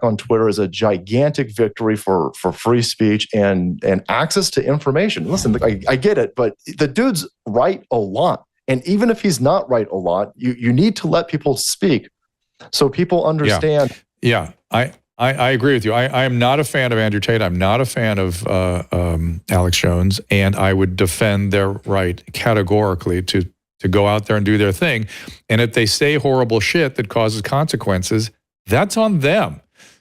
on Twitter is a gigantic victory for free speech and access to information. Listen, I get it, but the dude's right a lot. And even if he's not right a lot, you need to let people speak so people understand. Yeah. I agree with you. I am not a fan of Andrew Tate. I'm not a fan of Alex Jones, and I would defend their right categorically to go out there and do their thing. And if they say horrible shit that causes consequences, that's on them.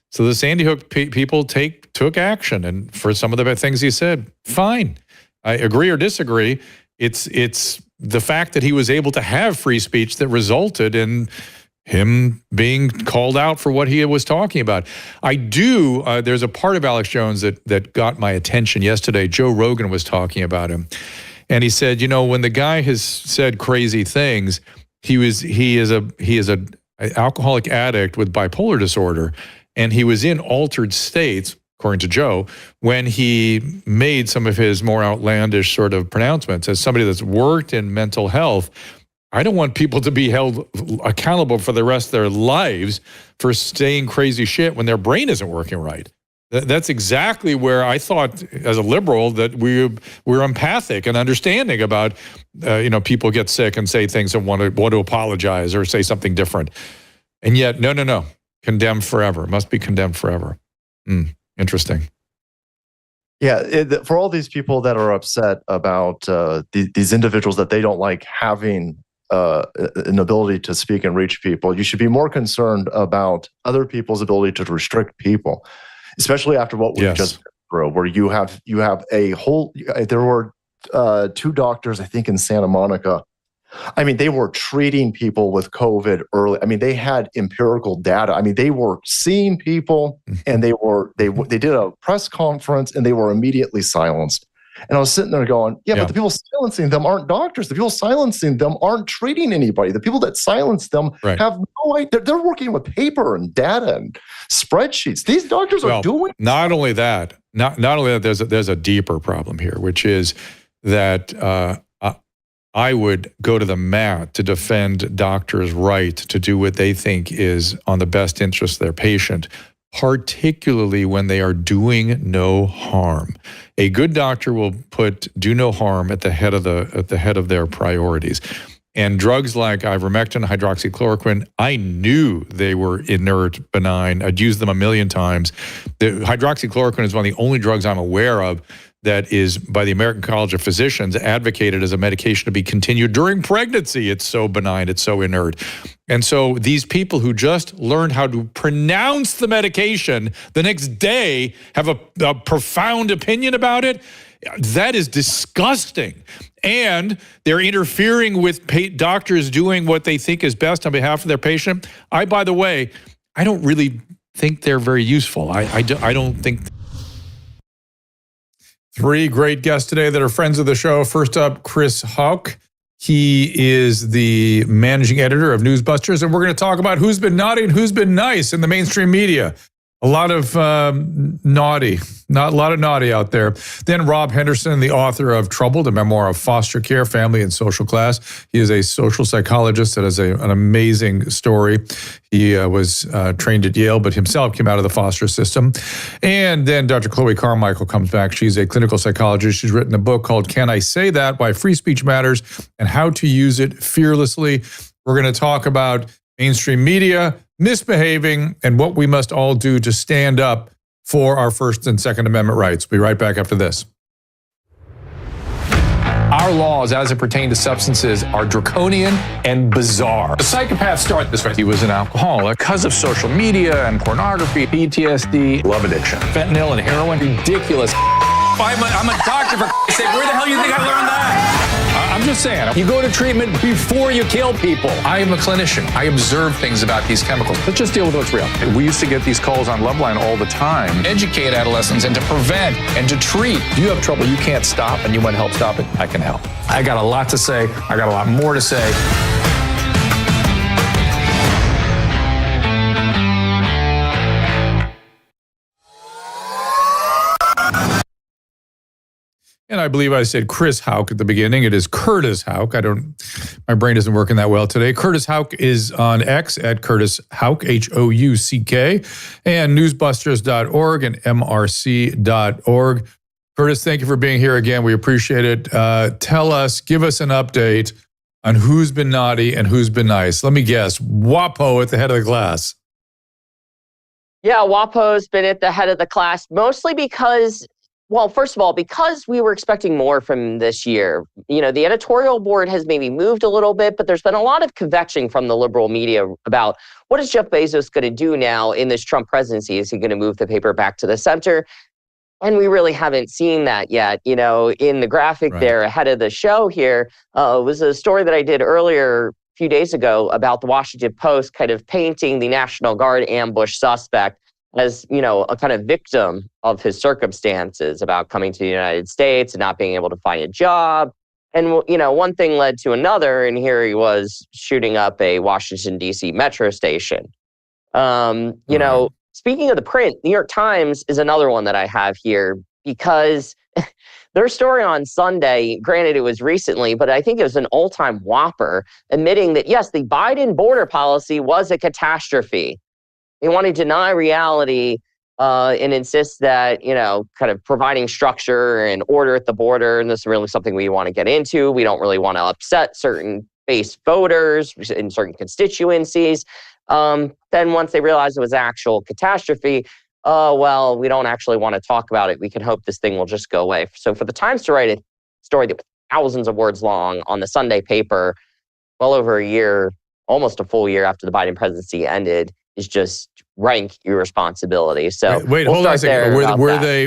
So the Sandy Hook people took action, and for some of the things he said, fine. I agree or disagree. It's the fact that he was able to have free speech that resulted in him being called out for what he was talking about. There's a part of Alex Jones that got my attention yesterday. Joe Rogan was talking about him. And he said, when the guy has said crazy things, he is an alcoholic addict with bipolar disorder, and he was in altered states, according to Joe, when he made some of his more outlandish sort of pronouncements. As somebody that's worked in mental health, I don't want people to be held accountable for the rest of their lives for saying crazy shit when their brain isn't working right. That's exactly where I thought, as a liberal, that we're empathic and understanding about, people get sick and say things and want to apologize or say something different. And yet, no, condemned forever. Must be condemned forever. Interesting. Yeah, for all these people that are upset about these individuals that they don't like having an ability to speak and reach people, you should be more concerned about other people's ability to restrict people. Especially after what we just been through, where you have a whole. There were 2 doctors, I think, in Santa Monica. I mean, they were treating people with COVID early. I mean, they had empirical data. I mean, they were seeing people, and they did a press conference, and they were immediately silenced. And I was sitting there going, but the people silencing them aren't doctors. The people silencing them aren't treating anybody. The people that silence them have no idea. They're working with paper and data and spreadsheets. These doctors are doing. Not only that, there's a deeper problem here, which is that I would go to the mat to defend doctors' right to do what they think is on the best interest of their patient, particularly when they are doing no harm. A good doctor will put do no harm at the head of their priorities. And drugs like ivermectin, hydroxychloroquine, I knew they were inert, benign. I'd used them a million times. The hydroxychloroquine is one of the only drugs I'm aware of that is, by the American College of Physicians, advocated as a medication to be continued during pregnancy. It's so benign, it's so inert. And so these people who just learned how to pronounce the medication the next day have a profound opinion about it. That is disgusting. And they're interfering with doctors doing what they think is best on behalf of their patient. By the way, I don't really think they're very useful. I don't think. 3 great guests today that are friends of the show. First up, Chris Houck. He is the managing editor of NewsBusters, and we're going to talk about who's been naughty and who's been nice in the mainstream media. A lot of naughty out there. Then Rob Henderson, the author of Troubled, a memoir of foster care, family, and social class. He is a social psychologist that has an amazing story. He was trained at Yale, but himself came out of the foster system. And then Dr. Chloe Carmichael comes back. She's a clinical psychologist. She's written a book called Can I Say That? Why Free Speech Matters and How to Use It Fearlessly. We're going to talk about mainstream media misbehaving and what we must all do to stand up for our First and Second Amendment rights. We'll be right back after this. Our laws, as it pertains to substances, are draconian and bizarre. The psychopaths start this way. He was an alcoholic because of social media and pornography, PTSD, love addiction, fentanyl and heroin. Ridiculous. I'm a doctor, for Christ's sake. Where the hell do you think I learned that? I'm just saying, you go to treatment before you kill people. I am a clinician. I observe things about these chemicals. Let's just deal with what's real. We used to get these calls on Loveline all the time. Educate adolescents and to prevent and to treat. If you have trouble you can't stop and you want help stop it, I can help. I got a lot to say. I got a lot more to say. And I believe I said Chris Houck at the beginning. It is Curtis Houck. My brain isn't working that well today. Curtis Houck is on X at Curtis Houck, Houck, and newsbusters.org and mrc.org. Curtis, thank you for being here again. We appreciate it. Give us an update on who's been naughty and who's been nice. Let me guess, WAPO at the head of the class. Yeah, WAPO's been at the head of the class, mostly because, well, first of all, because we were expecting more from this year. You know, the editorial board has maybe moved a little bit, but there's been a lot of kvetching from the liberal media about what is Jeff Bezos going to do now in this Trump presidency? Is he going to move the paper back to the center? And we really haven't seen that yet. You know, in the graphic there ahead of the show here was a story that I did earlier a few days ago about the Washington Post kind of painting the National Guard ambush suspect as, you know, a kind of victim of his circumstances about coming to the United States and not being able to find a job. And, you know, one thing led to another, and here he was shooting up a Washington, D.C. metro station. You know, speaking of the print, New York Times is another one that I have here because their story on Sunday, granted it was recently, but I think it was an all-time whopper, admitting that, yes, the Biden border policy was a catastrophe. They want to deny reality and insist that, you know, kind of providing structure and order at the border, and this is really something we want to get into. We don't really want to upset certain base voters in certain constituencies. Then once they realized it was actual catastrophe, well, we don't actually want to talk about it. We can hope this thing will just go away. So for the Times to write a story that was thousands of words long on the Sunday paper, well over a year, almost a full year after the Biden presidency ended, is just rank irresponsibility. So wait, hold on a second.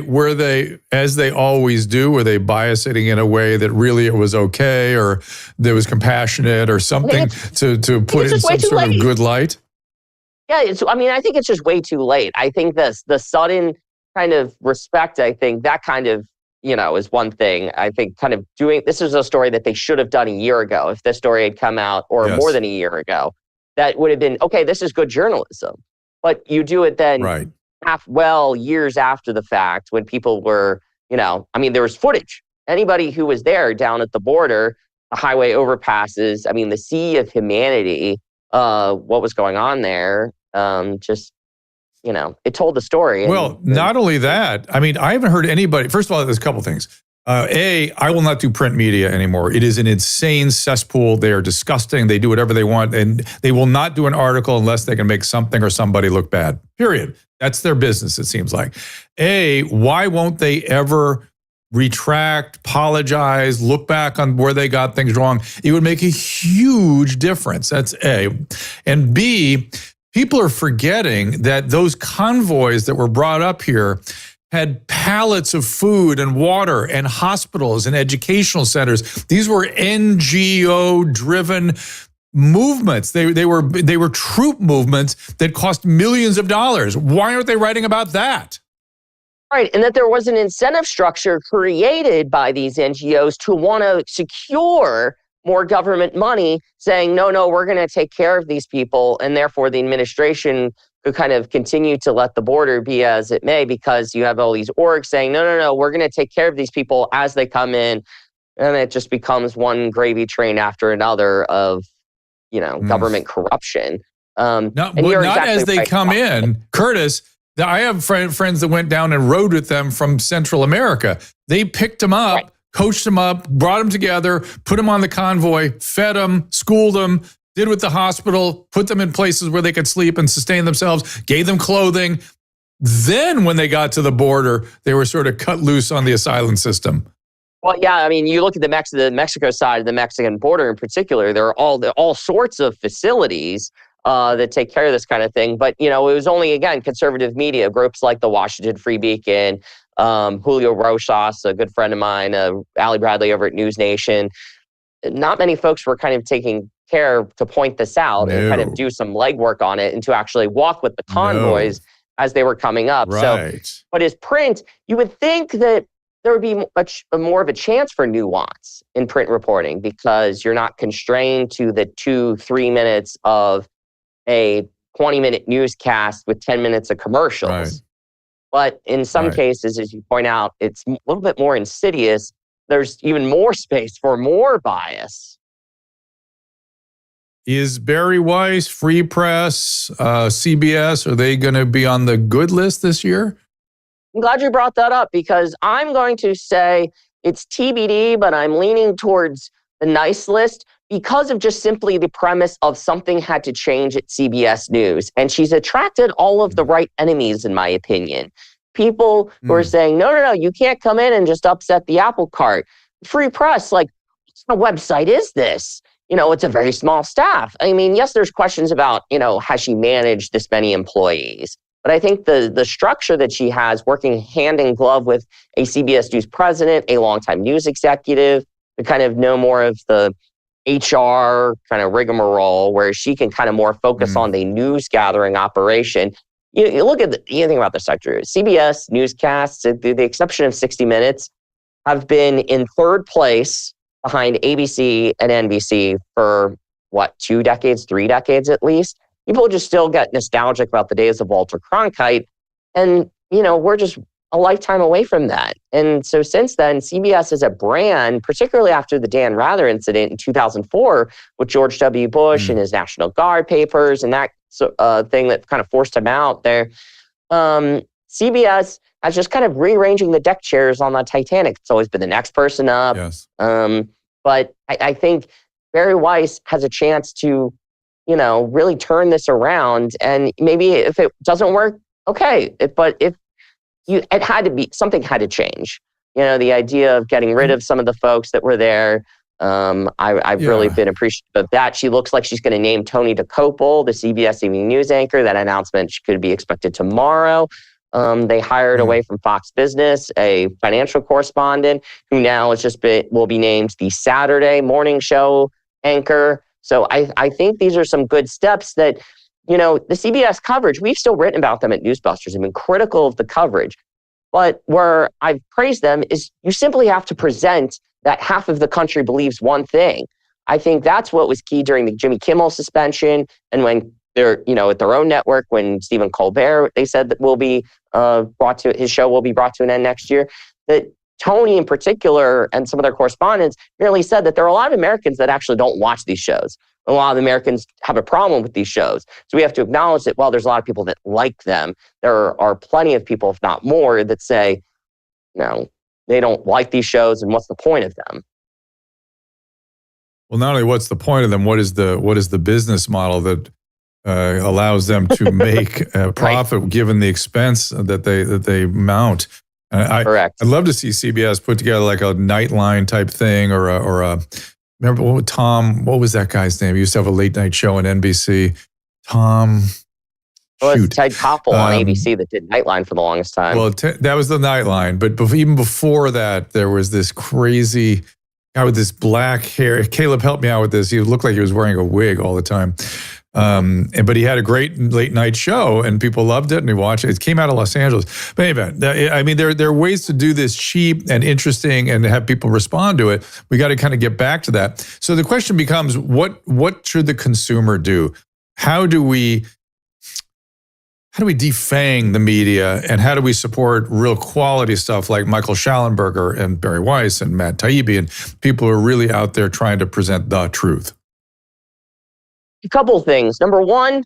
Were they, as they always do, were they biasing in a way that really it was okay, or there was compassionate or something to put it in some sort of good light? Yeah, I think it's just way too late. I think the sudden kind of respect, I think that kind of, you know, is one thing. I think kind of this is a story that they should have done a year ago. If this story had come out, or more than a year ago, that would have been, okay, this is good journalism. But you do it then years after the fact when people were, you know, I mean, there was footage. Anybody who was there down at the border, the highway overpasses, I mean, the sea of humanity, what was going on there, just, you know, it told the story. Well, not only that, I mean, I haven't heard anybody, first of all, there's a couple things. I will not do print media anymore. It is an insane cesspool. They are disgusting. They do whatever they want, and they will not do an article unless they can make something or somebody look bad, period. That's their business, it seems like. Why won't they ever retract, apologize, look back on where they got things wrong? It would make a huge difference. That's A. And B, people are forgetting that those convoys that were brought up here had pallets of food and water and hospitals and educational centers. These were NGO-driven movements. They were troop movements that cost millions of dollars. Why aren't they writing about that? Right, and that there was an incentive structure created by these NGOs to want to secure more government money, saying, no, we're going to take care of these people, and therefore the administration could kind of continue to let the border be as it may, because you have all these orgs saying, no, we're going to take care of these people as they come in, and it just becomes one gravy train after another of, you know, government corruption. Not as they come in, Curtis. I have friends that went down and rode with them from Central America. They picked them up, coached them up, brought them together, put them on the convoy, fed them, schooled them, did with the hospital, put them in places where they could sleep and sustain themselves, gave them clothing. Then when they got to the border, they were sort of cut loose on the asylum system. Well, yeah, I mean, you look at the Mexico side of the Mexican border in particular, there are all sorts of facilities that take care of this kind of thing. But, you know, it was only, again, conservative media, groups like the Washington Free Beacon, Julio Rosas, a good friend of mine, Ali Bradley over at News Nation. Not many folks were kind of taking care to point this out and kind of do some legwork on it and to actually walk with the convoys as they were coming up. Right. So, but as print, you would think that there would be more of a chance for nuance in print reporting because you're not constrained to the 2-3 minutes of a 20-minute newscast with 10 minutes of commercials. Right. But in some cases, as you point out, it's a little bit more insidious there's even more space for more bias. Is Barry Weiss, Free Press, CBS, are they going to be on the good list this year? I'm glad you brought that up because I'm going to say it's TBD, but I'm leaning towards the nice list because of just simply the premise of something had to change at CBS News. And she's attracted all of the right enemies, in my opinion. People who are saying, no, you can't come in and just upset the apple cart. Free Press, like, what kind of website is this? It's a very small staff. I mean, yes, there's questions about, has she managed this many employees? But I think the structure that she has, working hand in glove with a CBS News president, a longtime news executive, to kind of know more of the HR kind of rigmarole, where she can kind of more focus on the news gathering operation. You look at you think about the sector. CBS newscasts, with the exception of 60 Minutes, have been in third place behind ABC and NBC for 2 decades, 3 decades at least. People just still get nostalgic about the days of Walter Cronkite. And, we're just a lifetime away from that. And so since then, CBS as a brand, particularly after the Dan Rather incident in 2004 with George W. Bush and his National Guard papers and that thing that kind of forced him out there, CBS has just kind of rearranging the deck chairs on the Titanic. It's always been the next person up. Yes. But I think Barry Weiss has a chance to, really turn this around. And maybe if it doesn't work, okay. But if it had to be, something had to change. The idea of getting rid of some of the folks that were there. I've really been appreciative of that. She looks like she's going to name Tony DeCopel, the CBS Evening News anchor. That announcement could be expected tomorrow. They hired away from Fox Business a financial correspondent who now will be named the Saturday morning show anchor. So I think these are some good steps that, the CBS coverage, we've still written about them at NewsBusters and been critical of the coverage. But where I've praised them is you simply have to present that half of the country believes one thing. I think that's what was key during the Jimmy Kimmel suspension and when they're, at their own network, when Stephen Colbert, they said that his show will be brought to an end next year, that Tony in particular and some of their correspondents merely said that there are a lot of Americans that actually don't watch these shows. A lot of Americans have a problem with these shows. So we have to acknowledge that while there's a lot of people that like them, there are plenty of people, if not more, that say, no, they don't like these shows and what's the point of them? Well, not only what's the point of them, what is the business model that allows them to make a profit given the expense that they mount? Correct. I'd love to see CBS put together like a Nightline type thing or a remember what was that guy's name? He used to have a late night show on NBC. Tom. Well, it's Ted Koppel on ABC that did Nightline for the longest time. Well, that was the Nightline. But even before that, there was this crazy guy with this black hair. Caleb helped me out with this. He looked like he was wearing a wig all the time. But he had a great late night show and people loved it and they watched it. It came out of Los Angeles. But anyway, I mean, there are ways to do this cheap and interesting and have people respond to it. We got to kind of get back to that. So the question becomes, what should the consumer do? How do we defang the media and how do we support real quality stuff like Michael Schallenberger and Barry Weiss and Matt Taibbi and people who are really out there trying to present the truth? A couple of things. Number one,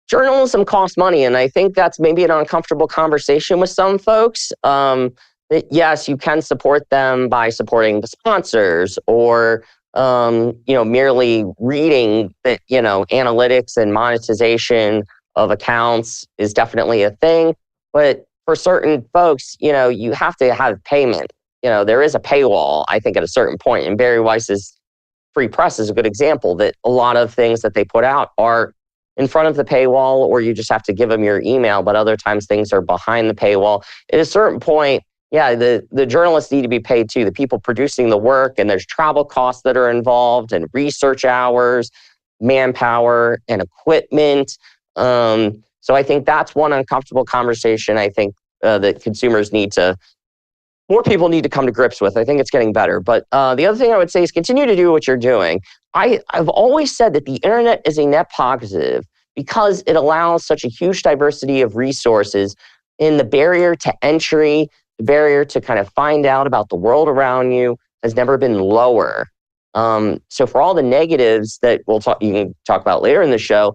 journalism costs money. And I think that's maybe an uncomfortable conversation with some folks. That yes, you can support them by supporting the sponsors or, merely reading that, analytics and monetization of accounts is definitely a thing. But for certain folks, you have to have payment. There is a paywall, I think, at a certain point. And Barry Weiss's Free Press is a good example that a lot of things that they put out are in front of the paywall or you just have to give them your email, but other times things are behind the paywall. At a certain point, the journalists need to be paid too, the people producing the work, and there's travel costs that are involved and research hours, manpower, and equipment. So I think that's one uncomfortable conversation I think that consumers more people need to come to grips with. I think it's getting better. But the other thing I would say is continue to do what you're doing. I've always said that the internet is a net positive because it allows such a huge diversity of resources in the barrier to entry, the barrier to kind of find out about the world around you has never been lower. So for all the negatives that you can talk about later in the show,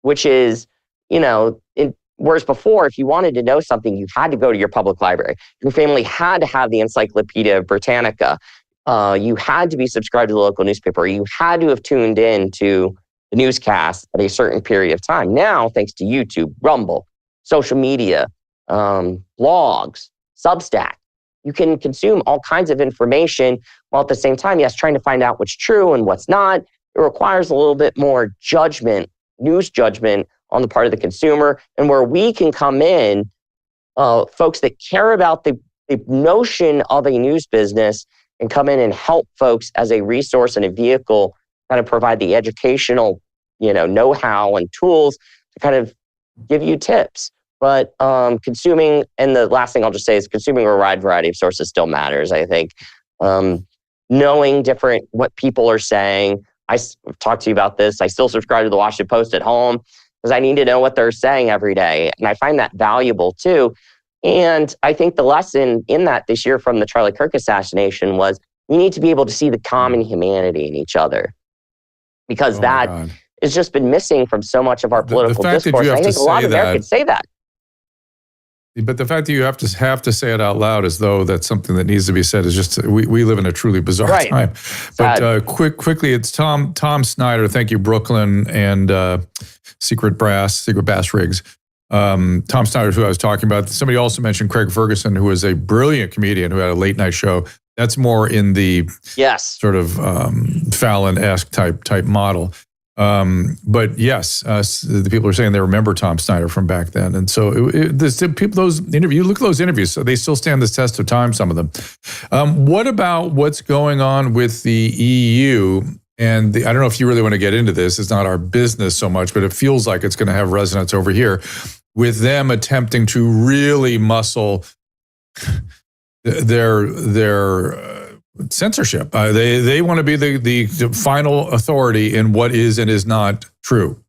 which is, whereas before, if you wanted to know something, you had to go to your public library. Your family had to have the Encyclopedia Britannica. You had to be subscribed to the local newspaper. You had to have tuned in to the newscast at a certain period of time. Now, thanks to YouTube, Rumble, social media, blogs, Substack, you can consume all kinds of information while at the same time, yes, trying to find out what's true and what's not. It requires a little bit more judgment, news judgment on the part of the consumer, and where we can come in, folks that care about the notion of a news business and come in and help folks as a resource and a vehicle, kind of provide the educational, know-how and tools to kind of give you tips. But consuming, and the last thing I'll just say is consuming a wide variety of sources still matters, I think. Knowing what people are saying. I've talked to you about this. I still subscribe to the Washington Post at home because I need to know what they're saying every day. And I find that valuable too. And I think the lesson in that this year from the Charlie Kirk assassination was we need to be able to see the common humanity in each other, because that has just been missing from so much of our political discourse. I think a lot of Americans say that. But the fact that you have to say it out loud as though that's something that needs to be said is just, we live in a truly bizarre time. But quickly, it's Tom Snyder. Thank you, Brooklyn and Secret Bass Rigs. Tom Snyder, who I was talking about. Somebody also mentioned Craig Ferguson, who is a brilliant comedian who had a late night show. That's more in the sort of Fallon-esque type model. But yes, the people are saying they remember Tom Snyder from back then. And so those interviews, look at those interviews, so they still stand the test of time, some of them. What about what's going on with the EU? And I don't know if you really want to get into this. It's not our business so much, but it feels like it's going to have resonance over here with them attempting to really muscle their censorship. They want to be the final authority in what is and is not true.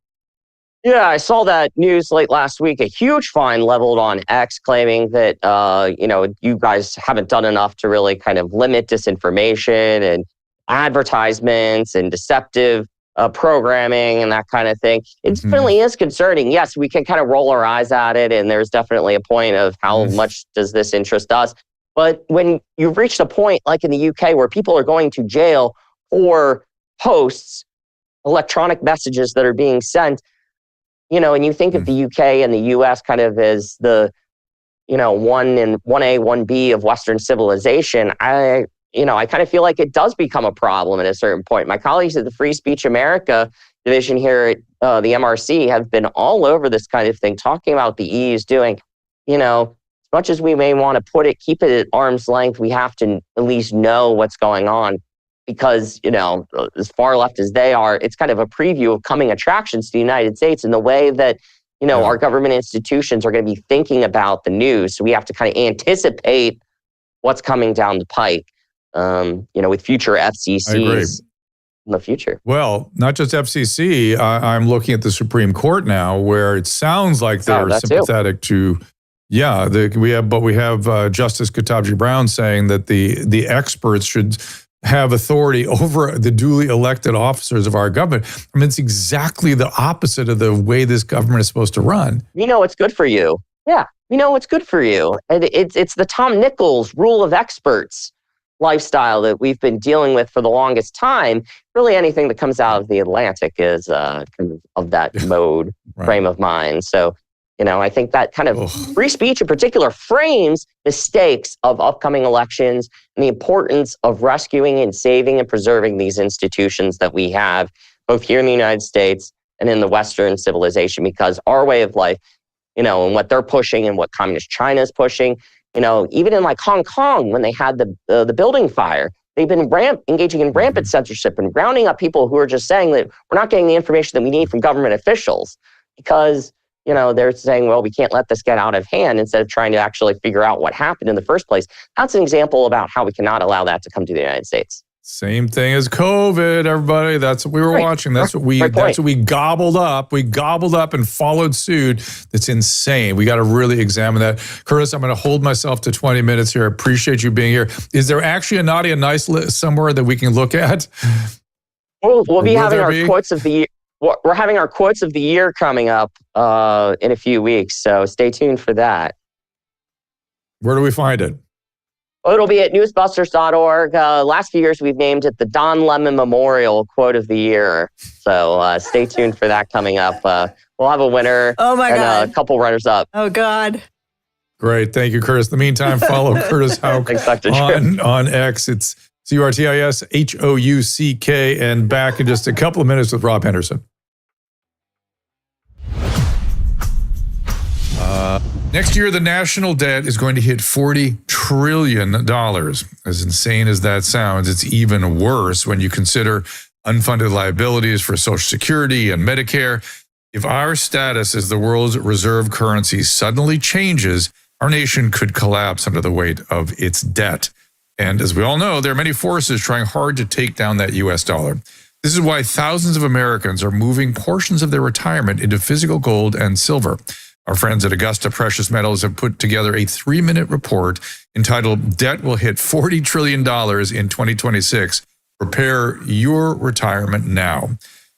Yeah, I saw that news late last week. A huge fine leveled on X, claiming that you guys haven't done enough to really kind of limit disinformation and advertisements and deceptive programming and that kind of thing. It definitely is concerning. Yes, we can kind of roll our eyes at it, and there's definitely a point of how much does this interest us. But when you've reached a point like in the UK where people are going to jail for posts, electronic messages that are being sent, and you think of the UK and the US kind of as the, 1A, 1B of Western civilization, I kind of feel like it does become a problem at a certain point. My colleagues at the Free Speech America division here at the MRC have been all over this kind of thing, talking about the EU's doing, as much as we may want to keep it at arm's length, we have to at least know what's going on, because, as far left as they are, it's kind of a preview of coming attractions to the United States in the way that, our government institutions are going to be thinking about the news. So we have to kind of anticipate what's coming down the pike, with future FCCs in the future. Well, not just FCC. I'm looking at the Supreme Court now, where it sounds like they're sympathetic to. Yeah, we have Justice Ketanji Brown saying that the experts should have authority over the duly elected officers of our government. I mean, it's exactly the opposite of the way this government is supposed to run. We know what's good for you. Yeah, we know what's good for you. And it's the Tom Nichols rule of experts lifestyle that we've been dealing with for the longest time. Really, anything that comes out of the Atlantic is kind of that mode, frame of mind. So, I think that kind of free speech in particular frames the stakes of upcoming elections and the importance of rescuing and saving and preserving these institutions that we have, both here in the United States and in the Western civilization, because our way of life, and what they're pushing and what communist China is pushing, even in like Hong Kong, when they had the building fire, they've been engaging in rampant censorship and rounding up people who are just saying that we're not getting the information that we need from government officials because they're saying, well, we can't let this get out of hand, instead of trying to actually figure out what happened in the first place. That's an example about how we cannot allow that to come to the United States. Same thing as COVID, everybody. That's what we were watching. That's what we gobbled up. We gobbled up and followed suit. That's insane. We got to really examine that. Curtis, I'm going to hold myself to 20 minutes here. I appreciate you being here. Is there actually a naughty and nice list somewhere that we can look at? We'll be having our quotes of the year. We're having our quotes of the year coming up in a few weeks. So stay tuned for that. Where do we find it? It'll be at newsbusters.org. Last few years, we've named it the Don Lemon Memorial Quote of the Year. So stay tuned for that coming up. We'll have a winner and a couple runners-up. Oh, God. Great. Thank you, Curtis. In the meantime, follow Curtis Houck on X. It's CurtisHouck, and back in just a couple of minutes with Rob Henderson. Next year, the national debt is going to hit $40 trillion. As insane as that sounds, it's even worse when you consider unfunded liabilities for Social Security and Medicare. If our status as the world's reserve currency suddenly changes, our nation could collapse under the weight of its debt. And as we all know, there are many forces trying hard to take down that U.S. dollar. This is why thousands of Americans are moving portions of their retirement into physical gold and silver. Our friends at Augusta Precious Metals have put together a 3-minute report entitled Debt Will Hit $40 Trillion in 2026. Prepare your retirement now.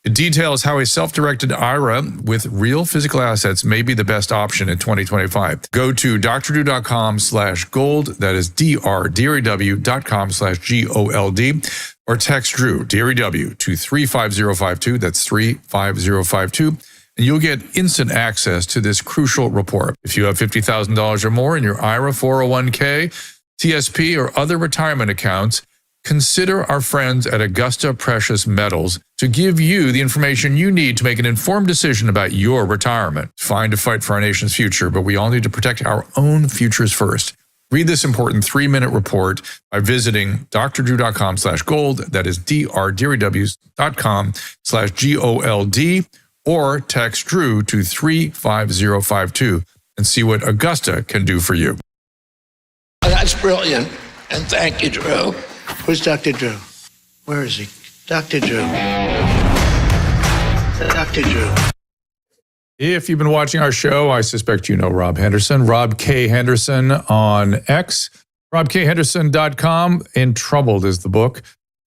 It details how a self-directed IRA with real physical assets may be the best option in 2025. Go to drdrew.com/gold. That is DRDREW.com/GOLD, or text Drew, DREW, to 35052. That's 35052. And you'll get instant access to this crucial report. If you have $50,000 or more in your IRA, 401k, TSP, or other retirement accounts, consider our friends at Augusta Precious Metals to give you the information you need to make an informed decision about your retirement. It's fine to fight for our nation's future, but we all need to protect our own futures first. Read this important 3-minute report by visiting drdrew.com/gold. That is drdrew.com/GOLD. Or text Drew to 35052 and see what Augusta can do for you. That's brilliant. And thank you, Drew. Where's Dr. Drew? Where is he? Dr. Drew. Dr. Drew. If you've been watching our show, I suspect you know Rob Henderson. Rob K. Henderson on X. RobKHenderson.com. Entroubled is the book.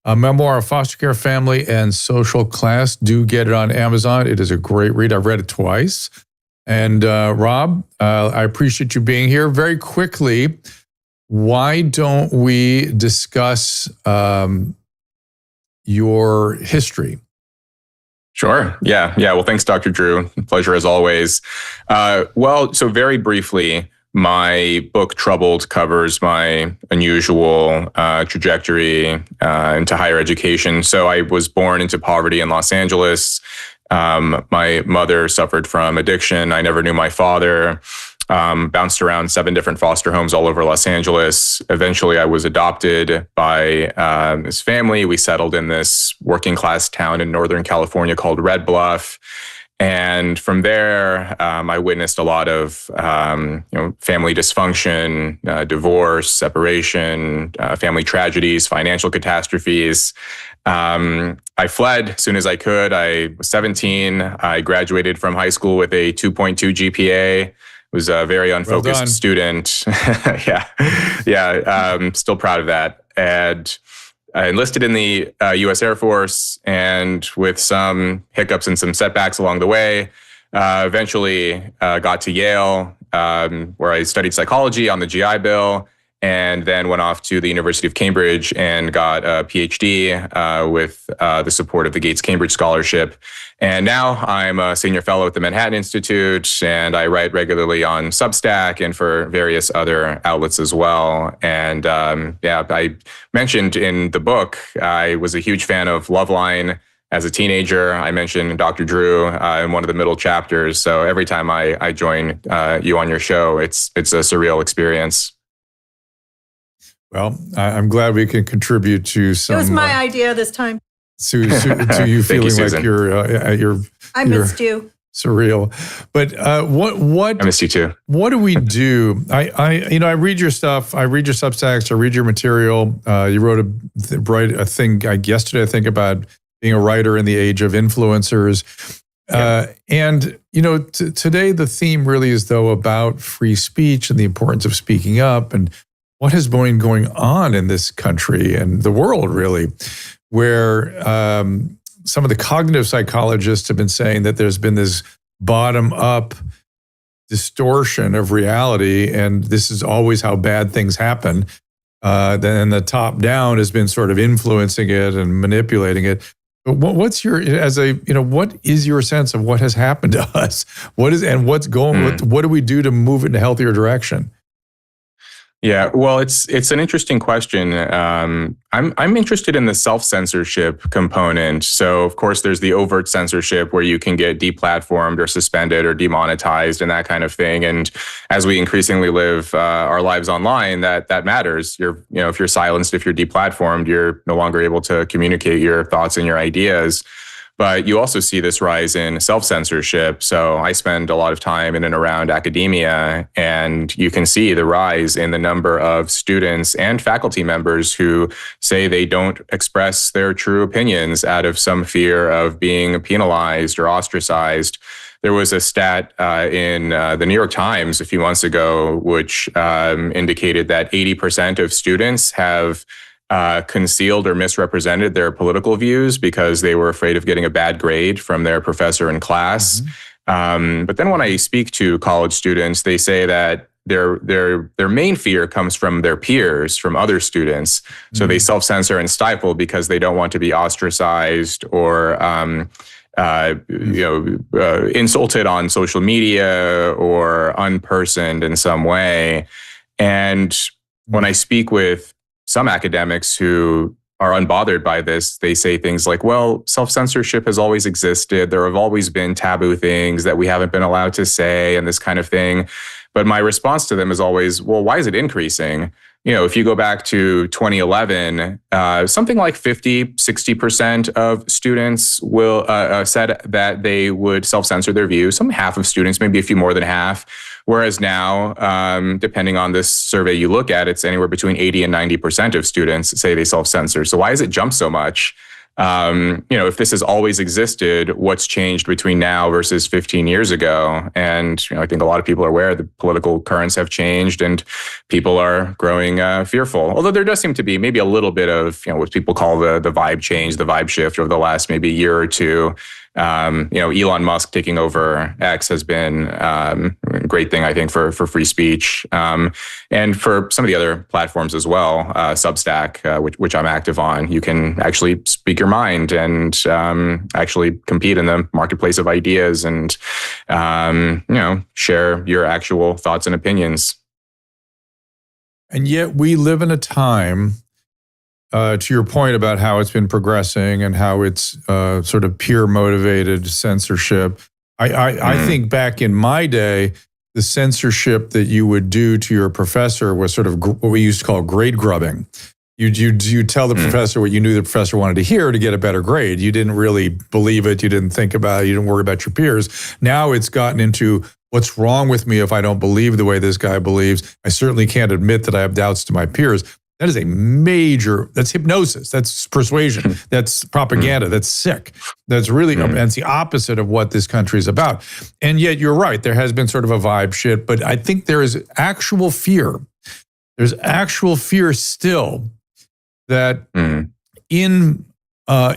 A memoir of foster care, family, and social class. Do get it on Amazon. It is a great read. I've read it twice. And Rob, I appreciate you being here. Very quickly, why don't we discuss your history? Sure. Yeah. Well, thanks, Dr. Drew. Pleasure as always. So very briefly, my book, Troubled, covers my unusual trajectory into higher education. So I was born into poverty in Los Angeles. My mother suffered from addiction. I never knew my father. Bounced around 7 different foster homes all over Los Angeles. Eventually, I was adopted by this family. We settled in this working class town in Northern California called Red Bluff. And from there, I witnessed a lot of family dysfunction, divorce, separation, family tragedies, financial catastrophes. I fled as soon as I could. I was 17. I graduated from high school with a 2.2 GPA. Was a very unfocused student. Still proud of that. And I enlisted in the U.S. Air Force, and with some hiccups and some setbacks along the way, eventually got to Yale, where I studied psychology on the GI Bill, and then went off to the University of Cambridge and got a PhD with the support of the Gates Cambridge Scholarship. And now I'm a senior fellow at the Manhattan Institute, and I write regularly on Substack and for various other outlets as well. And I mentioned in the book, I was a huge fan of Loveline as a teenager. I mentioned Dr. Drew in one of the middle chapters. So every time I join you on your show, it's a surreal experience. Well, I'm glad we can contribute to some. It was my idea this time. To you feeling like you're I missed you. surreal. But what I miss you too. What do we do? I read your stuff. I read your Substacks. I read your material. You wrote a thing yesterday, I think, about being a writer in the age of influencers. And today the theme really is though about free speech and the importance of speaking up and what has been going on in this country and the world really, where some of the cognitive psychologists have been saying that there's been this bottom-up distortion of reality, and this is always how bad things happen. Then the top-down has been sort of influencing it and manipulating it. But what is your sense of what has happened to us? What do we do to move it in a healthier direction? Yeah, well, it's an interesting question. I'm interested in the self-censorship component. So, of course, there's the overt censorship where you can get deplatformed or suspended or demonetized and that kind of thing. And as we increasingly live our lives online, that matters. If you're silenced, if you're deplatformed, you're no longer able to communicate your thoughts and your ideas. But you also see this rise in self-censorship. So I spend a lot of time in and around academia, and you can see the rise in the number of students and faculty members who say they don't express their true opinions out of some fear of being penalized or ostracized. There was a stat in the New York Times a few months ago, which indicated that 80% of students have concealed or misrepresented their political views because they were afraid of getting a bad grade from their professor in class. Mm-hmm. But then when I speak to college students, they say that their main fear comes from their peers, from other students. Mm-hmm. So they self-censor and stifle because they don't want to be ostracized or insulted on social media or unpersoned in some way. And when I speak with some academics who are unbothered by this, they say things like, well, self-censorship has always existed. There have always been taboo things that we haven't been allowed to say and this kind of thing. But my response to them is always, well, why is it increasing? If you go back to 2011, something like 60% of students will said that they would self-censor their views. Some half of students, maybe a few more than half. Whereas now, depending on this survey you look at, it's anywhere between 80 and 90% of students say they self-censor. So why has it jumped so much? If this has always existed, what's changed between now versus 15 years ago? And I think a lot of people are aware the political currents have changed and people are growing fearful. Although there does seem to be maybe a little bit of what people call the vibe change, the vibe shift over the last maybe year or two. Elon Musk taking over X has been a great thing, I think, for free speech and for some of the other platforms as well. Substack, which I'm active on, you can actually speak your mind and actually compete in the marketplace of ideas and share your actual thoughts and opinions. And yet we live in a time, to your point about how it's been progressing and how it's sort of peer-motivated censorship. I think back in my day, the censorship that you would do to your professor was sort of what we used to call grade grubbing. You tell the professor what you knew the professor wanted to hear to get a better grade. You didn't really believe it. You didn't think about it. You didn't worry about your peers. Now it's gotten into what's wrong with me if I don't believe the way this guy believes. I certainly can't admit that I have doubts to my peers. That is that's hypnosis. That's persuasion. That's propaganda. That's sick. That's really, that's the opposite of what this country is about. And yet you're right. There has been sort of a vibe shift, but I think there is actual fear. There's actual fear still that in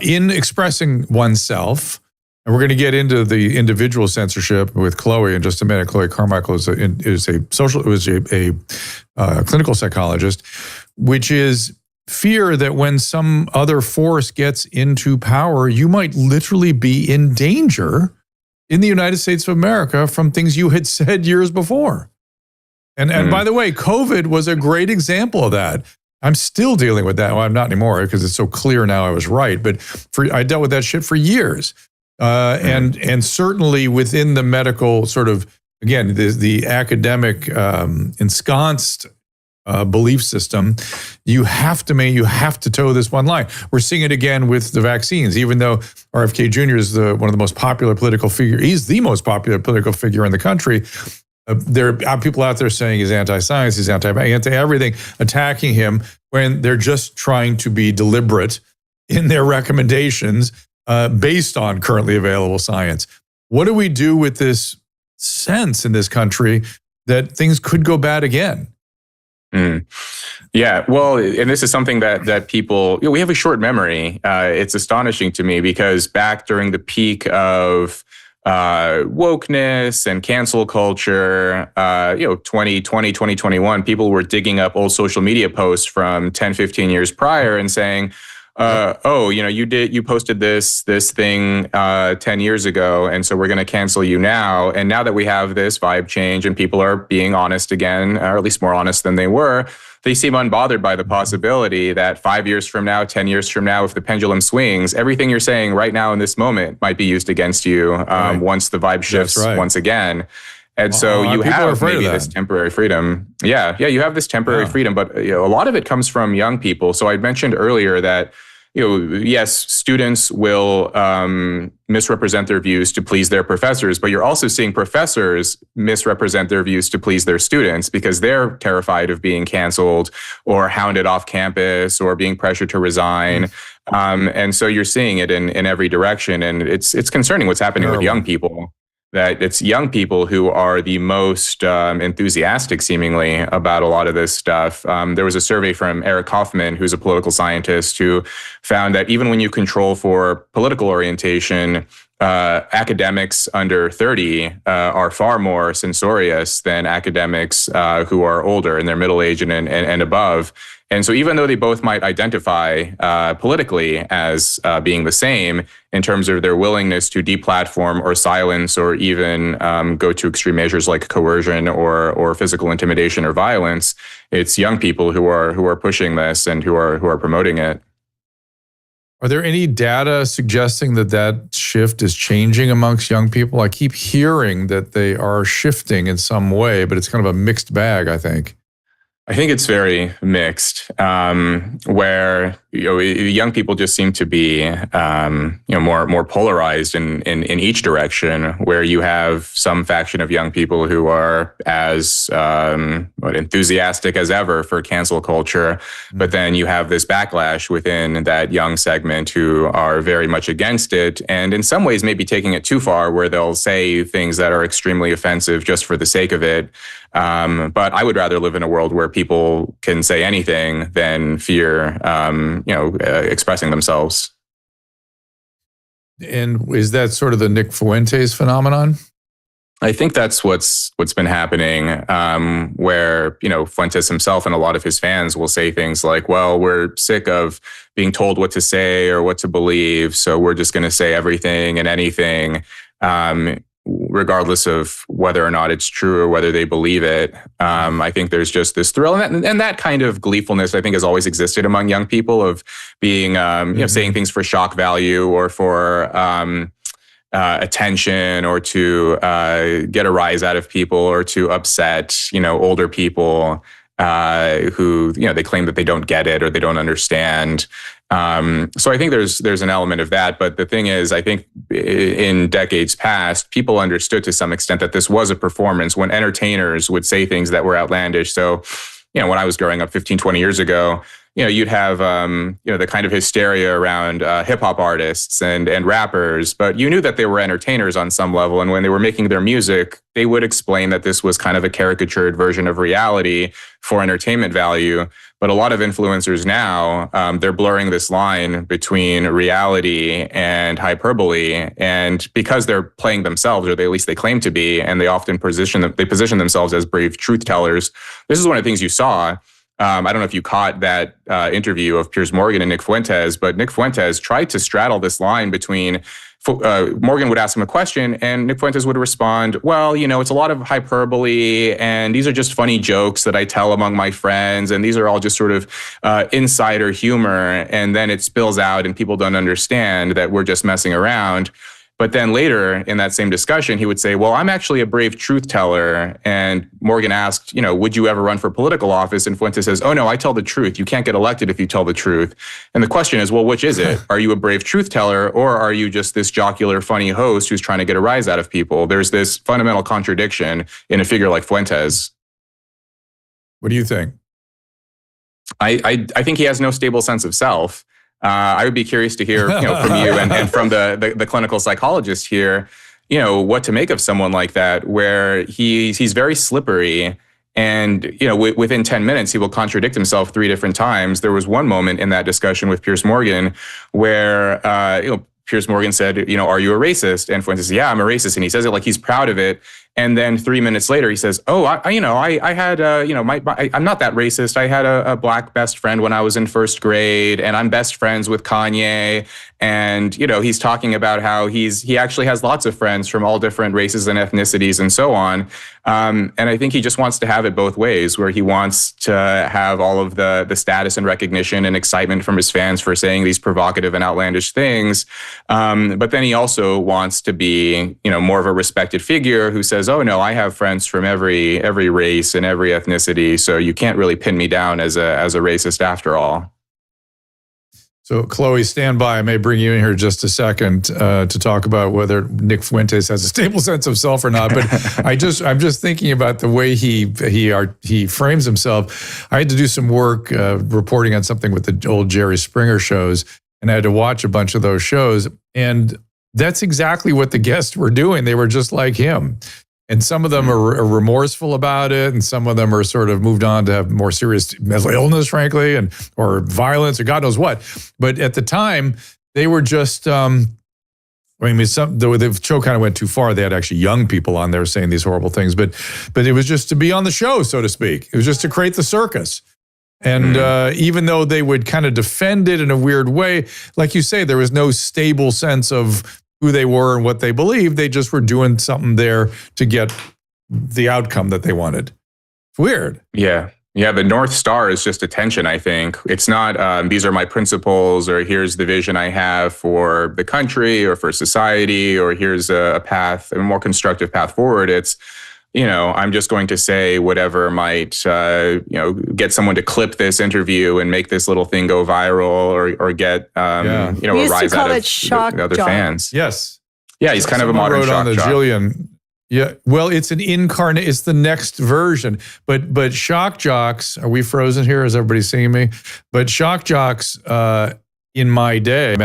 expressing oneself, and we're going to get into the individual censorship with Chloe in just a minute. Chloe Carmichael is a clinical psychologist, which is fear that when some other force gets into power, you might literally be in danger in the United States of America from things you had said years before. And by the way, COVID was a great example of that. I'm still dealing with that. Well, I'm not anymore because it's so clear now I was right. But I dealt with that shit for years. And certainly within the medical sort of, again, the academic ensconced belief system, you have to toe this one line. We're seeing it again with the vaccines, even though RFK Jr. is one of the most popular political figure. He's the most popular political figure in the country. There are people out there saying he's anti-science, he's anti-everything, attacking him when they're just trying to be deliberate in their recommendations based on currently available science. What do we do with this sense in this country that things could go bad again? Yeah, well, and this is something that people, we have a short memory. It's astonishing to me because back during the peak of wokeness and cancel culture, 2020, 2021, people were digging up old social media posts from 10, 15 years prior and saying, you posted this thing 10 years ago, and so we're going to cancel you now. And now that we have this vibe change and people are being honest again, or at least more honest than they were, they seem unbothered by the possibility that 5 years from now, 10 years from now, if the pendulum swings, everything you're saying right now in this moment might be used against you once the vibe shifts once again. And so you have maybe this temporary freedom. Yeah, you have this temporary freedom, but a lot of it comes from young people. So I mentioned earlier that, yes, students will misrepresent their views to please their professors, but you're also seeing professors misrepresent their views to please their students because they're terrified of being canceled or hounded off campus or being pressured to resign. And so you're seeing it in every direction. And it's concerning what's happening with young people. That it's young people who are the most enthusiastic, seemingly, about a lot of this stuff. There was a survey from Eric Kaufman, who's a political scientist, who found that even when you control for political orientation, academics under 30 are far more censorious than academics who are older, in their middle age and above. And so even though they both might identify politically as being the same in terms of their willingness to deplatform or silence or even go to extreme measures like coercion or physical intimidation or violence, it's young people who are pushing this and who are promoting it. Are there any data suggesting that shift is changing amongst young people? I keep hearing that they are shifting in some way, but it's kind of a mixed bag, I think. I think it's very mixed, where young people just seem to be more polarized in each direction. Where you have some faction of young people who are as enthusiastic as ever for cancel culture, but then you have this backlash within that young segment who are very much against it, and in some ways maybe taking it too far, where they'll say things that are extremely offensive just for the sake of it. But I would rather live in a world where people can say anything than fear, expressing themselves. And is that sort of the Nick Fuentes phenomenon? I think that's what's been happening, where, Fuentes himself and a lot of his fans will say things like, well, we're sick of being told what to say or what to believe, so we're just going to say everything and anything. Regardless of whether or not it's true or whether they believe it. I think there's just this thrill. And that kind of gleefulness, I think, has always existed among young people of being, saying things for shock value or for attention or to get a rise out of people or to upset, older people who, they claim that they don't get it or they don't understand. So I think there's an element of that. But the thing is, I think in decades past, people understood to some extent that this was a performance when entertainers would say things that were outlandish. So, when I was growing up 15, 20 years ago, you'd have, the kind of hysteria around hip hop artists and rappers, but you knew that they were entertainers on some level. And when they were making their music, they would explain that this was kind of a caricatured version of reality for entertainment value. But a lot of influencers now, they're blurring this line between reality and hyperbole. And because they're playing themselves, or at least they claim to be, and they often position themselves as brave truth tellers. This is one of the things you saw. I don't know if you caught that interview of Piers Morgan and Nick Fuentes, but Nick Fuentes tried to straddle this line between Morgan would ask him a question and Nick Fuentes would respond, well, it's a lot of hyperbole and these are just funny jokes that I tell among my friends. And these are all just sort of insider humor. And then it spills out and people don't understand that we're just messing around. But then later in that same discussion, he would say, well, I'm actually a brave truth teller. And Morgan asked, would you ever run for political office? And Fuentes says, oh, no, I tell the truth. You can't get elected if you tell the truth. And the question is, well, which is it? Are you a brave truth teller, or are you just this jocular, funny host who's trying to get a rise out of people? There's this fundamental contradiction in a figure like Fuentes. What do you think? I think he has no stable sense of self. I would be curious to hear from you and from the clinical psychologist here, what to make of someone like that, where he's very slippery. And, within 10 minutes, he will contradict himself 3 different times. There was one moment in that discussion with Piers Morgan where, Piers Morgan said, are you a racist? And Fuentes says, yeah, I'm a racist. And he says it like he's proud of it. And then 3 minutes later, he says, oh, I had, I'm not that racist. I had a black best friend when I was in first grade, and I'm best friends with Kanye. And, he's talking about how he actually has lots of friends from all different races and ethnicities and so on. And I think he just wants to have it both ways, where he wants to have all of the status and recognition and excitement from his fans for saying these provocative and outlandish things. But then he also wants to be, more of a respected figure who says, oh, no, I have friends from every race and every ethnicity, so you can't really pin me down as a racist after all. So, Chloe, stand by. I may bring you in here just a second to talk about whether Nick Fuentes has a stable sense of self or not. But I'm just thinking about the way he frames himself. I had to do some work reporting on something with the old Jerry Springer shows, and I had to watch a bunch of those shows. And that's exactly what the guests were doing. They were just like him. And some of them are remorseful about it, and some of them are sort of moved on to have more serious mental illness, frankly, or violence, or God knows what. But at the time, they were just, the show kind of went too far. They had actually young people on there saying these horrible things, but it was just to be on the show, so to speak. It was just to create the circus. And even though they would kind of defend it in a weird way, like you say, there was no stable sense of who they were and what they believed. They just were doing something there to get the outcome that they wanted. It's weird. Yeah. Yeah, the North Star is just attention, I think. It's not, these are my principles, or here's the vision I have for the country or for society, or here's a path, a more constructive path forward. It's, I'm just going to say whatever might, get someone to clip this interview and make this little thing go viral, or get, a rise out of the other fans. Yes. Yeah, he's kind of a modern shock jock. Jillian. Yeah, well, it's it's the next version. But shock jocks, are we frozen here? Is everybody seeing me? But shock jocks in my day,